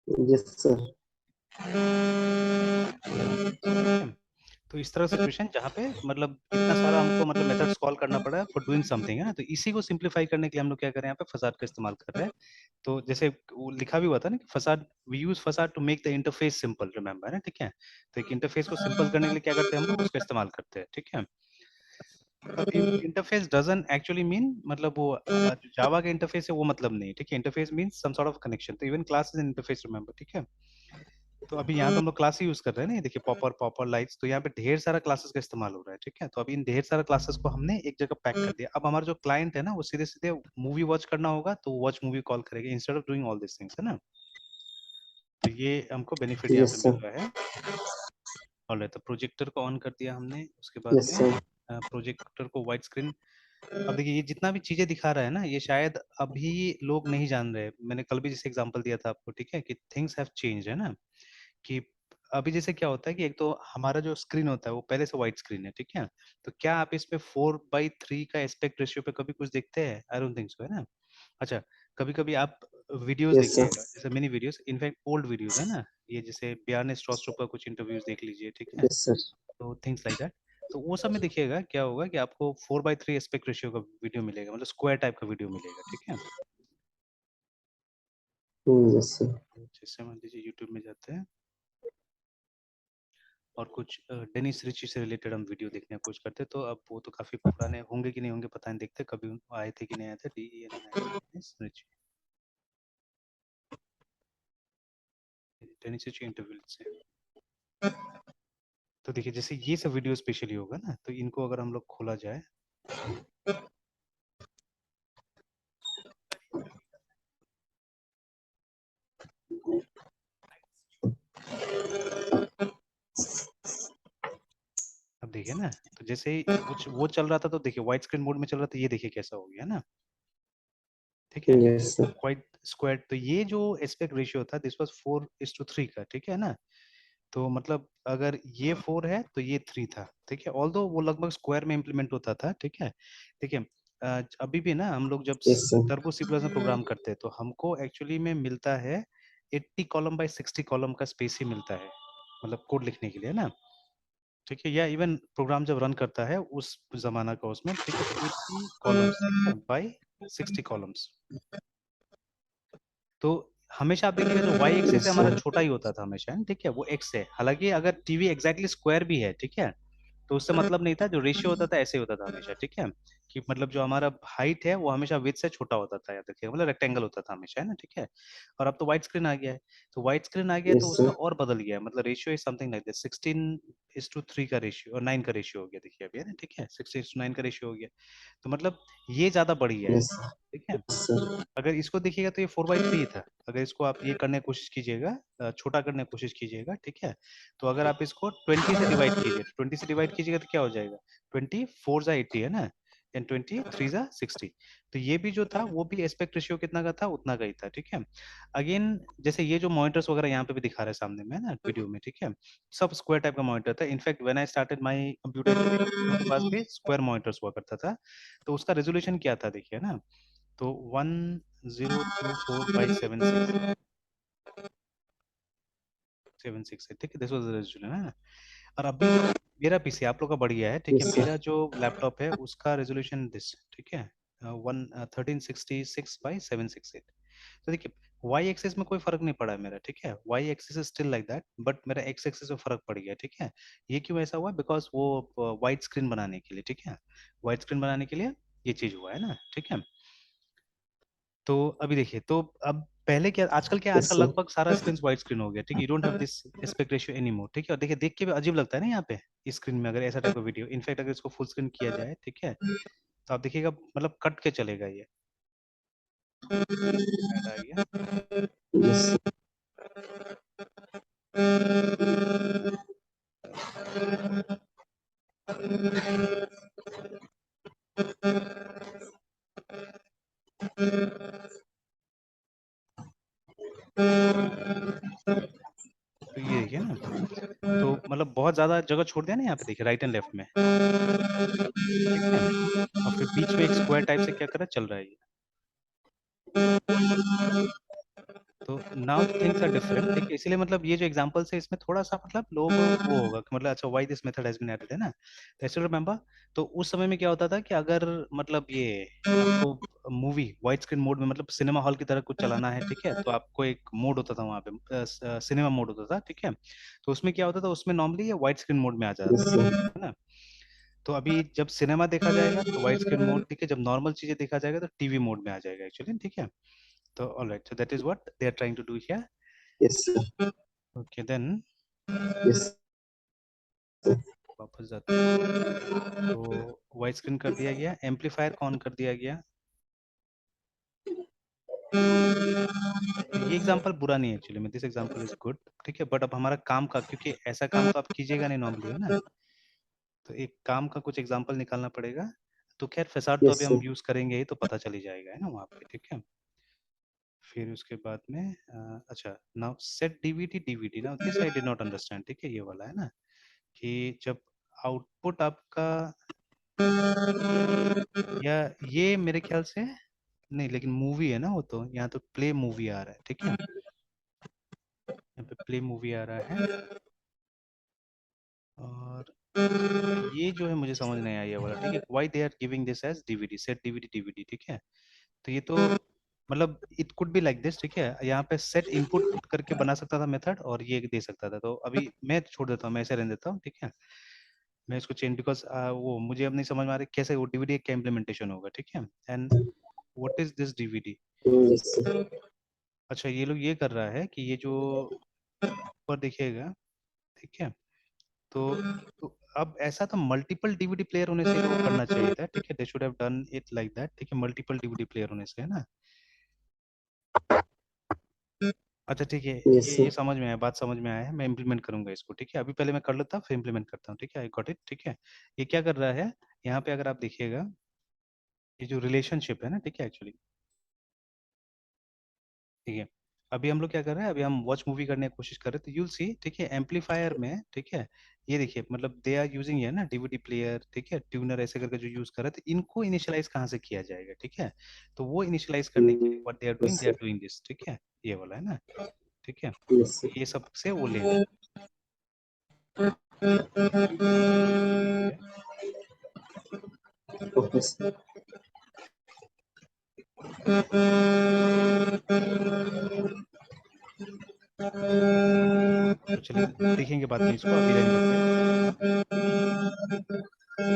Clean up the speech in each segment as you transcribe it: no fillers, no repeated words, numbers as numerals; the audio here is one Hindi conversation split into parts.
Yes sir. ठीक है। तो इस तरह सिचुएशन जहाँ पे मतलब इतना सारा हमको मतलब मेथड्स कॉल करना पड़ा है फॉर डूइंग समथिंग, है ना। तो इसी को सिंप्लीफाई करने के लिए हम लोग क्या कर रहे हैं, यहाँ पे फसाड का इस्तेमाल कर रहे हैं। तो जैसे वो लिखा भी हुआ था ना कि facade, we use facade to make the interface simple, remember, है ना, ठीक है। तो एक इंटरफेस को सिंपल करने के लिए क्या करते हैं हम लोग, उसका इस्तेमाल करते हैं, ठीक है। अब इंटरफेस डजंट एक्चुअली मीन मतलब वो जो जावा का इंटरफेस है वो मतलब नहीं, ठीक है। Interface means some sort of connection, तो even class is an interface, remember, ठीक है। तो अभी यहाँ पे हम लोग क्लास ही यूज कर रहे हैं ना, ये देखिए पॉपर पॉपर लाइट्स, तो यहाँ पे ढेर सारा क्लासेस का इस्तेमाल हो रहा है, ठीक है। तो अभी इन ढेर सारा क्लासेस को हमने एक जगह पैक कर दिया। अब हमारा जो क्लाइंट है ना, वो सीधे सीधे मूवी वॉच करना होगा तो वॉच मूवी कॉल करेगा instead of doing all this things, है ना। तो ये हमको बेनिफिट यहाँ पे यस मिल सर। रहा है। और तो प्रोजेक्टर को ऑन कर दिया हमने, उसके बाद यस में सर। प्रोजेक्टर को वाइड स्क्रीन। अब देखिए ये जितना भी चीजें दिखा रहा है ना, ये शायद अभी लोग नहीं जान रहे। मैंने कल भी जैसे एग्जांपल दिया था आपको, ठीक है, कि थिंग्स हैव चेंज, है ना। कि अभी जैसे क्या होता है कि एक तो हमारा जो स्क्रीन होता है वो पहले से वाइड स्क्रीन है, ठीक है। तो क्या आप इसमें 4:3 का एस्पेक्ट रेशियो पे कभी कुछ देखते हैं? आई डोंट थिंक सो, है ना। अच्छा, कभी कभी आप वीडियोस यस सर। देखिएगा, जैसे mini videos, in fact old videos, है ना। ये जैसे बियाने स्ट्रॉस्ट्रो का कुछ इंटरव्यूज देख लीजिए, ठीक है। Yes sir. तो थिंग्स लाइक दैट। तो वो सब में देखिएगा क्या होगा कि आपको 4:3 एस्पेक्ट रेशियो का वीडियो मिलेगा, मतलब स्क्वायर टाइप का वीडियो मिलेगा, ठीक है। Yes sir. जैसे मान लीजिए यूट्यूब में जाते हैं और कुछ डेनिस रिची से रिलेटेड हम वीडियो देखने की कोशिश करते हैं, तो अब वो तो काफी पुराने होंगे कि नहीं होंगे पता नहीं, देखते कभी आए थे कि नहीं आए थे। Dennis Ritchie, Dennis Ritchie interview से। तो देखिए जैसे ये सब वीडियो स्पेशली होगा ना, तो इनको अगर हम लोग खोला जाए, अब देखिए ना, तो जैसे ही वो चल रहा था तो देखिए वाइड स्क्रीन मोड में चल रहा था, ये देखिए कैसा हो गया ना, ठीक है। Yes sir. क्वाइट स्क्वायर, तो ये जो एस्पेक्ट रेशियो था दिस वाज 4:3 का, ठीक है ना। तो मतलब अगर ये 4 है तो ये 3 था, ठीक है। ऑल्दो वो लगभग स्क्वायर में इम्प्लीमेंट होता था, ठीक है। देखिए अभी भी ना हम लोग जब yes sir. Turbo C plus में प्रोग्राम करते हैं तो हमको एक्चुअली में मिलता है 80 कॉलम बाय 60 कॉलम का स्पेस ही मिलता है, मतलब कोड लिखने के लिए ना, ठीक है। या इवन प्रोग्राम जब रन करता है उस जमाना का उसमें, ठीक है, तो 80 कॉलम्स, ठीक है, बाय 60 कॉलम्स। तो हमेशा आप देखिएगा जो वाई एक्सिस है यस हमारा सर। छोटा ही होता था हमेशा, है, ठीक है, वो एक्स है। हालांकि अगर टीवी एग्जैक्टली स्क्वायर भी है, ठीक है, तो उससे मतलब नहीं था, जो रेशियो होता था ऐसे ही होता था हमेशा, ठीक है। कि मतलब जो हमारा हाइट है वो हमेशा विड्थ से छोटा होता था, याद रखिएगा, मतलब रेक्टेंगल होता था हमेशा, है ना, ठीक है। और अब तो वाइड स्क्रीन आ गया है, तो वाइड स्क्रीन आ गया तो यस उसका सर। और बदल गया है, मतलब ratio is something like this, 16:3 का रेशियो और 9 का रेशियो हो गया, देखिए अभी, है ना, ठीक है, 16:9 का रेशियो हो गया। तो मतलब ये ज्यादा बढ़ गया है, यस ठीक है। सर। अगर इसको देखिएगा तो ये 4:3 था। अगर इसको आप ये करने की कोशिश कीजिएगा, छोटा करने की कोशिश कीजिएगा, ठीक है। तो अगर आप इसको 20 से डिवाइड कीजिए, 20 से डिवाइड कीजिएगा तो क्या हो जाएगा, 24 जा 80, है ना, एंड 23 जा 60। तो ये भी जो था वो भी एस्पेक्ट रेशियो कितना का था, उतना का ही था, ठीक है। अगेन जैसे ये जो मॉनिटर्स वगैरह यहाँ पे भी दिखा रहे हैं सामने में, है ना, वीडियो में, ठीक है, सब स्क्वायर टाइप का मॉनिटर था। In fact when I started my computer तो मेरे दोनों के पास भी स्क्वायर मॉनिटर्स हुआ करता था। तो उसका रेजोल्यूशन क्या था देखिए ना, तो 1024 बाई 767 है, ठीक है, दिस वाज द रेजोल्यूशन, है ना। और अभी जो मेरा पीसी आप लोग का बढ़ गया है, ठीक है, यस सर। मेरा जो लैपटॉप है उसका रेजोल्यूशन दिस, ठीक है, 1366 बाई 768। तो देखिए वाई एक्सिस में कोई फर्क नहीं पड़ा है मेरा, ठीक है, Y axis is still like that, but मेरा एक्स एक्सिस में फर्क पड़ गया, ठीक है। ये क्यों ऐसा हुआ, बिकॉज वो वाइड स्क्रीन बनाने के लिए, ठीक है, वाइड स्क्रीन बनाने के लिए ये चीज हुआ है ना, ठीक है। तो अभी देखिए, तो अब पहले क्या, आजकल क्या, यस आजकल सर। लगभग सारा स्क्रीन वाइड स्क्रीन हो गया, ठीक है, you don't have this aspect ratio any more, ठीक है। और देखिए देख के भी अजीब लगता है ना यहाँ पे इस स्क्रीन में, अगर ऐसा टाइप का वीडियो, इनफैक्ट अगर इसको फुल स्क्रीन किया जाए, ठीक है, तो आप देखिएगा मतलब कट के चलेगा ये, ऐड आ गया। यस तो ये देखिए ना, तो मतलब बहुत ज्यादा जगह छोड़ दिया ना यहाँ पे, देखिए राइट एंड लेफ्ट में, ठीक है। और फिर बीच में एक स्क्वायर टाइप से क्या कर रहा है, चल रहा है ये। तो now the things are different, ठीक है। इसीलिए मतलब ये जो एग्जांपल्स है इसमें थोड़ा सा मतलब लोगों को वो होगा कि मतलब अच्छा why this method has been added, है ना। तो ऐसे रिमेंबर, तो उस समय में क्या होता था कि अगर मतलब ये आपको मूवी वाइड स्क्रीन मोड में मतलब सिनेमा हॉल की तरह कुछ चलाना है, ठीक है, तो आपको एक मोड होता था वहाँ पे, सिनेमा मोड होता था, ठीक है। तो उसमें क्या होता था, उसमें नॉर्मली ये वाइड स्क्रीन मोड में आ जाता yes था, sir, है ना। तो अभी जब सिनेमा देखा जाएगा तो वाइड स्क्रीन मोड, ठीक है, जब नॉर्मल चीजें देखा जाएगा तो टीवी मोड में आ जाएगा एक्चुअली, ठीक है। तो alright, so that is what they are trying to do here. yes sir, okay then yes sir, वापस जाते हैं। तो वाइड स्क्रीन कर दिया गया, एम्पलीफायर ऑन कर दिया गया। तो ये एग्जांपल बुरा नहीं है एक्चुअली में, दिस एग्जांपल इज गुड, ठीक है। बट अब हमारा काम का, क्योंकि ऐसा काम तो आप कीजिएगा नहीं नॉर्मली, है ना। तो एक काम का कुछ एग्जांपल निकालना पड़ेगा। तो खैर फैसाड तो yes अभी sir, हम यूज करेंगे ही, तो पता चल ही जाएगा, है ना, वहाँ पे, ठीक है। फिर उसके बाद में अच्छा, now set DVD DVD, now this I did not understand, ठीक है, ये वाला है ना, कि जब आउटपुट आपका, या ये मेरे ख्याल से नहीं, लेकिन मूवी है ना वो, तो यहाँ तो प्ले मूवी आ रहा है, ठीक है, यहाँ पे प्ले मूवी आ रहा है। और ये जो है मुझे समझ नहीं आया ये वाला, ठीक है, why they are giving this as DVD, set DVD DVD, ठीक है। तो ये तो मतलब it could be like this, ठीक है, यहाँ पे सेट इनपुट करके बना सकता था मेथड, और ये दे सकता था। तो अभी मैं छोड़ देता हूँ, मैं ऐसे रहने देता हूँ, ठीक है। मैं इसको चेंज, बिकॉज वो मुझे अब नहीं समझ में आ रहा कैसे वो डीवीडी का इम्प्लीमेंटेशन होगा, ठीक है। And what is this DVD. yes sir, अच्छा, ये लोग ये कर रहा है कि ये जो ऊपर दिखेगा, ठीक है, तो अब ऐसा तो मल्टीपल डीवीडी प्लेयर होने से इनको करना चाहिए था, ठीक है, they should have done it like that, ठीक है, मल्टीपल डीवीडी प्लेयर होने से, है ना। अच्छा ठीक है, yes ये sir, समझ में आया, बात समझ में आया है, मैं इम्प्लीमेंट करूंगा इसको, ठीक है। अभी पहले मैं कर लेता हूँ फिर इम्प्लीमेंट करता हूँ, ठीक है, आई गॉट इट, ठीक है। ये क्या कर रहा है, यहाँ पे अगर आप देखिएगा, ये जो रिलेशनशिप है ना, ठीक है, एक्चुअली, ठीक है। अभी हम लोग क्या कर रहे हैं, अभी हम वॉच मूवी करने की कोशिश कर रहे हैं, तो यूल सी, ठीक है, एम्पलीफायर में, ठीक है, ये देखिए मतलब दे आर यूजिंग है ना डीवीडी प्लेयर, ठीक है, ट्यूनर ऐसे करके जो यूज कर रहे हैं, तो इनको इनिशियलाइज कहाँ से किया जाएगा, ठीक है। तो वो इनिशियलाइज करने के लिए what yes they are sir, doing this, ठीक है, ये वाला है ना, ठीक है। yes sir, ये सब से वो ले रहे हैं, ठीक है। okay sir, तो चलिए देखेंगे बाद में इसको, अभी रहने देते हैं।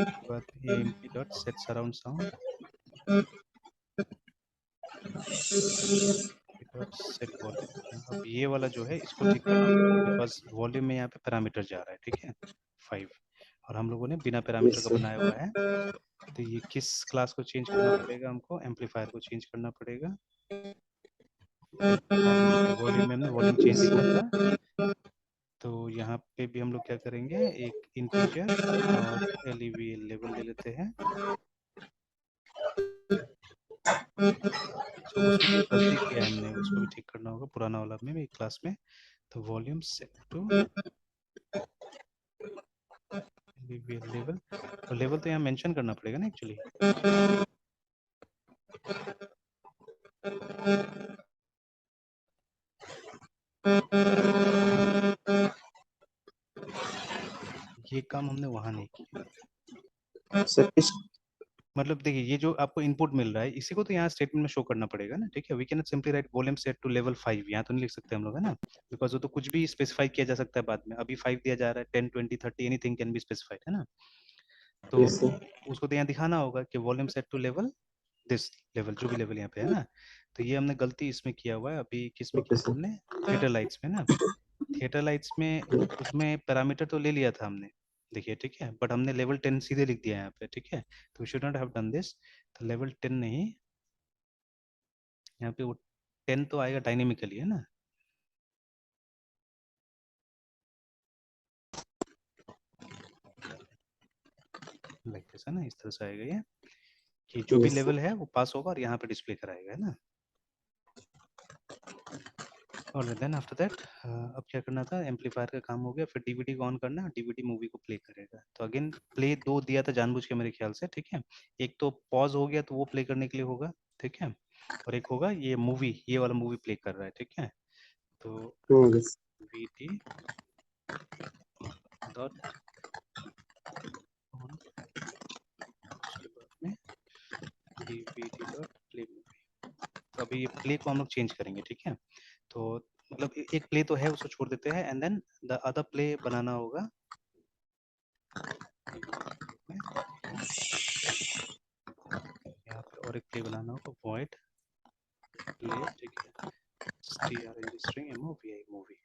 उसके बाद A M P dot set surround sound dot set volume. अब ये वाला जो है इसको ठीक करना पड़ेगा, बिकॉज वॉल्यूम में यहाँ पे पैरामीटर जा रहा है, ठीक है, 5, और हम लोगों ने बिना पैरामीटर yes का sir, बनाया हुआ है। तो ये किस क्लास को चेंज करना पड़ेगा हमको, एम्पलीफायर को चेंज करना पड़ेगा। एम्पलीफायर में देखिए वॉल्यूम में हमने वॉल्यूम चेंज yes लिखा sir, था, तो यहाँ पे भी हम लोग क्या करेंगे, एक इंटीजर और एलईवी लेवल ले लेते हैं। अच्छा, उसमें कुछ गलती किया है हमने, उसको भी ठीक करना होगा, पुराना वाला में भी क्लास में। तो volume set to L E, V level तो यहाँ मेंशन करना पड़ेगा ना एक्चुअली। ये काम हमने वहां नहीं किया। sir, किस मतलब देखिए ये जो आपको इनपुट मिल रहा है इसी को तो यहाँ स्टेटमेंट में शो करना पड़ेगा ना, ठीक है। We can simply write volume set to level 5, यहाँ तो नहीं लिख सकते हम लोग, है ना, बिकॉज वो तो कुछ भी स्पेसिफाई किया जा सकता है बाद में। अभी 5 दिया जा रहा है, 10 20 30 एनीथिंग कैन बी स्पेसिफाइड, है ना। तो yes sir, उसको तो यहाँ दिखाना होगा कि volume set to level this, level जो भी लेवल यहाँ पे है ना। तो ये हमने गलती इसमें किया हुआ है, अभी किस में okay किया था sir, हमने, थिएटर लाइट्स में ना। थिएटर लाइट्स में उसमें पैरामीटर तो ले लिया था हमने, देखिए, ठीक है, बट हमने लेवल 10 सीधे लिख दिया है यहाँ पे, ठीक है। तो should not have done this. तो लेवल 10 नहीं, यहाँ पे वो 10 तो आएगा डायनेमिकली, है ना। लाइक दिस, है ना, इस तरह से आएगा ये, कि जो भी yes sir, लेवल है वो पास होगा और यहाँ पे डिस्प्ले कराएगा, है ना। और देन आफ्टर दैट अब क्या करना था, एम्पलीफायर का काम हो गया, फिर डीवीडी को ऑन करना, डीवीडी मूवी को प्ले करेगा। तो अगेन प्ले दो दिया था जानबूझ के मेरे ख्याल से, ठीक है। एक तो पॉज हो गया तो वो प्ले करने के लिए होगा, ठीक है। और एक होगा ये मूवी, ये वाला मूवी प्ले कर रहा है, ठीक है। तो yes, vt डॉट ऑन, उसके बाद में vt डॉट प्ले मूवी। तो अभी ये प्ले को हम लोग चेंज करेंगे, ठीक है। तो मतलब एक प्ले तो है, उसको छोड़ देते हैं, and then the other play बनाना होगा यहाँ पे, और एक प्ले बनाना होगा void प्ले, ठीक है, string string movi movie.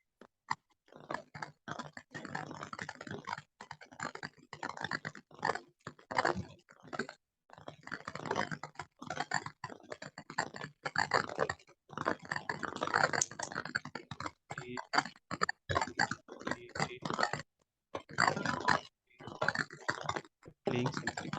playing simply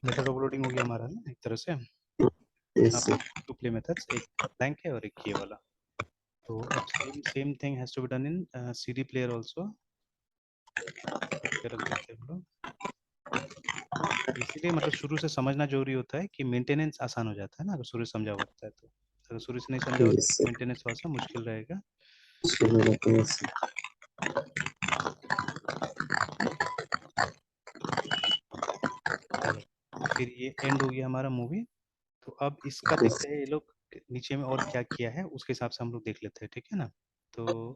method overloading हो गया हमारा ना एक तरह से। yes, यहाँ पे टू प्ले मेथड्स, एक ब्लैंक है और एक ये वाला। तो अब same thing has to be done in CD player also. रख देते हैं हम लोग, इसीलिए मतलब शुरू से समझना जरूरी होता है कि मेंटेनेंस आसान हो जाता है ना, अगर शुरू से समझा होता है तो। अगर शुरू से नहीं समझा होता yes, है मेंटेनेंस थोड़ा सा मुश्किल रहेगा। yes, चलो, फिर ये एंड हो गया हमारा मूवी। तो अब इसका देखते हैं ये लोग नीचे में और क्या किया है, उसके हिसाब से हम लोग देख लेते हैं, ठीक है ना। तो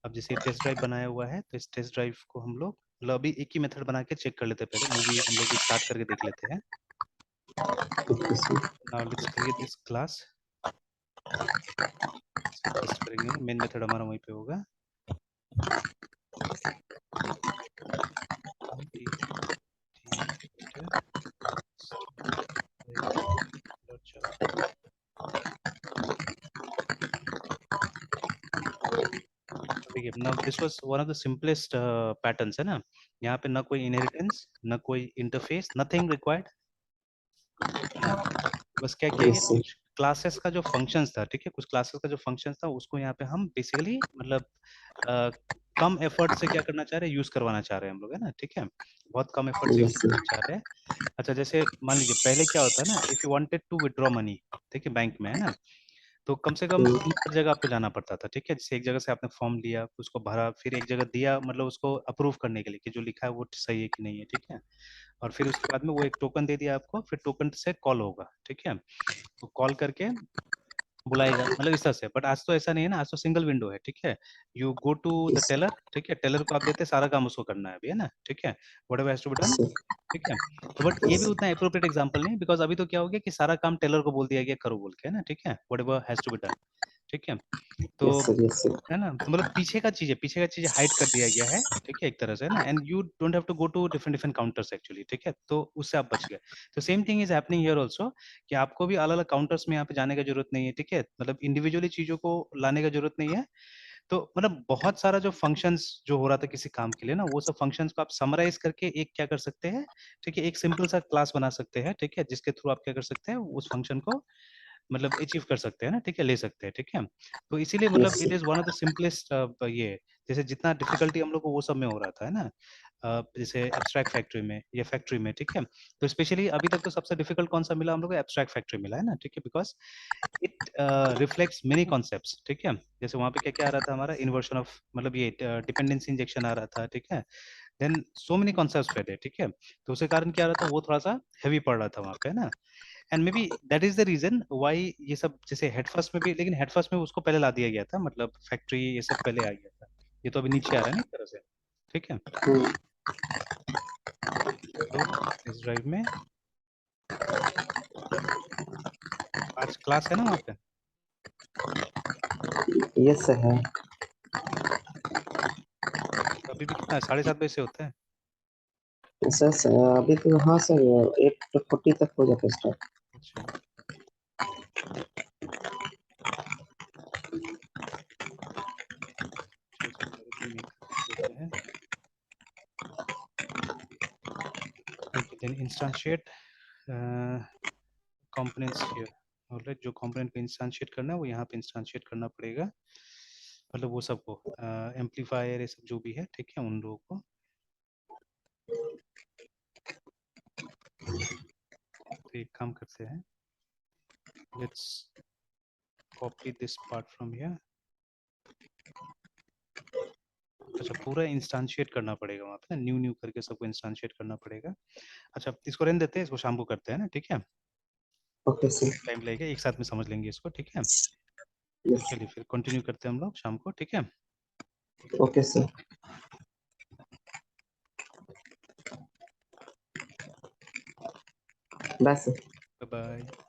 अब जैसे टेस्ट ड्राइव बनाया हुआ है, तो इस टेस्ट ड्राइव को हम लोग मतलब अभी एक ही मेथड बना के चेक कर लेते हैं, पहले मूवी हम लोग स्टार्ट करके देख लेते हैं। Now let's create this class, test करेंगे, मेन मेथड हमारा वहीं पे होगा। देखिए now this was one of the simplest patterns है ना। यहाँ पे ना कोई इनहेरिटेंस, ना कोई इंटरफेस, नथिंग रिक्वायर्ड, है ना। बस क्या किया कि yes, कुछ क्लासेस का जो फंक्शंस था, ठीक है, कुछ क्लासेस का जो फंक्शंस था उसको यहाँ पे हम बेसिकली मतलब अ, कम एफर्ट से क्या करना चाह रहे हैं, यूज करवाना चाह रहे हैं हम लोग, है ना, ठीक है। बहुत कम एफर्ट से यूज yes, करना चाह रहे हैं। अच्छा, जैसे मान लीजिए पहले क्या होता है ना, if you wanted to withdraw money, ठीक है, बैंक में, है ना, तो कम से कम 3-4 जगह आपको जाना पड़ता था, ठीक है। जैसे एक जगह से आपने फॉर्म लिया, उसको भरा, फिर एक जगह दिया, मतलब उसको अप्रूव करने के लिए कि जो लिखा है वो सही है कि नहीं है, ठीक है। और फिर उसके बाद में वो एक टोकन दे दिया आपको, फिर टोकन से कॉल होगा, ठीक है। तो कॉल करके बुलाएगा, मतलब इस तरह से। बट आज तो ऐसा नहीं है ना, आज तो सिंगल विंडो है, ठीक है। You go to the yes, teller, ठीक है, टेलर को आप देते हैं, सारा काम उसको करना है अभी, है ना, ठीक है, whatever has to be done, ठीक है। तो बट ये भी उतना एप्रोप्रिएट एग्जांपल नहीं, बिकॉज अभी तो क्या हो गया कि सारा काम टेलर को बोल दिया गया करो बोल के, है ना, ठीक है, whatever has to be done, ठीक है। तो yes, yes, है ना, तो मतलब पीछे का चीजें हाइड कर दिया गया है, ठीक है, एक तरह से, है ना। And you don't have to go to different different counters actually, ठीक है, तो उससे आप बच गए। तो same thing is happening here also, कि आपको भी अलग अलग काउंटर्स में यहाँ पे जाने का जरूरत नहीं है, ठीक है, मतलब इंडिविजुअली चीजों को लाने का जरूरत नहीं है। तो मतलब बहुत सारा जो फंक्शंस जो हो रहा था किसी काम के लिए ना, वो सब फंक्शंस को आप समराइज करके एक क्या कर सकते हैं, ठीक है, एक सिंपल सा क्लास बना सकते हैं, ठीक है, जिसके थ्रू आप क्या कर सकते हैं, उस फंक्शन को मतलब अचीव कर सकते हैं ना, ठीक है, ले सकते हैं, ठीक है। तो इसीलिए मतलब yes, it is one of the simplest ये, जैसे जितना डिफिकल्टी हम लोग को वो सब में हो रहा था, है ना, जैसे एब्स्ट्रैक्ट फैक्ट्री में या फैक्ट्री में, ठीक है। तो स्पेशली अभी तक तो सबसे डिफिकल्ट कौन सा मिला हम लोग को, एब्स्ट्रैक्ट फैक्ट्री मिला है ना, ठीक है, because it reflects many concepts, ठीक है। जैसे वहां पे क्या क्या आ रहा था हमारा, इन्वर्शन ऑफ, मतलब ये डिपेंडेंसी इंजेक्शन आ रहा था, ठीक है। देन सो मेनी कॉन्सेप्ट्स थे, ठीक है। तो उसके कारण क्या आ रहा था, वो थोड़ा सा हैवी पड़ रहा था वहां पे, है ना। And maybe that is the reason why ये सब, जैसे हेड फर्स्ट में भी, लेकिन हेड फर्स्ट में उसको पहले ला दिया गया था, मतलब फैक्ट्री ये सब पहले आ गया था। ये तो अभी नीचे आ रहा है ना एक तरह से, ठीक है। तो इस ड्राइव में आज क्लास है ना वहाँ पे, yes, है, तो अभी भी 7:30 बजे से होता है। सर अभी तो हाँ सर 8:40 तक हो जाता है स्टार्ट। अच्छा इसको डायरेक्टली मेक देते हैं। Okay then instantiate components here. Alright, जो कंपोनेंट को इंस्टेंशिएट करना है वो यहाँ पे इंस्टेंशिएट करना पड़ेगा, मतलब वो सबको एम्पलीफायर ये सब जो भी है, ठीक है, उन लोगों को। तो एक काम करते हैं, let's copy this part from here. अच्छा पूरा इंस्टेंशिएट करना पड़ेगा वहाँ पे ना, न्यू न्यू करके सबको इंस्टेंशिएट करना पड़ेगा। अच्छा इसको रहने देते हैं, इसको शाम को करते हैं ना, ठीक है, ओके सर। टाइम लगेगा, एक साथ में समझ लेंगे इसको, ठीक है। तो यस चलिए फिर कंटिन्यू करते हैं हम लोग शाम को, ठीक है। Okay sir. Bye sir. Bye bye.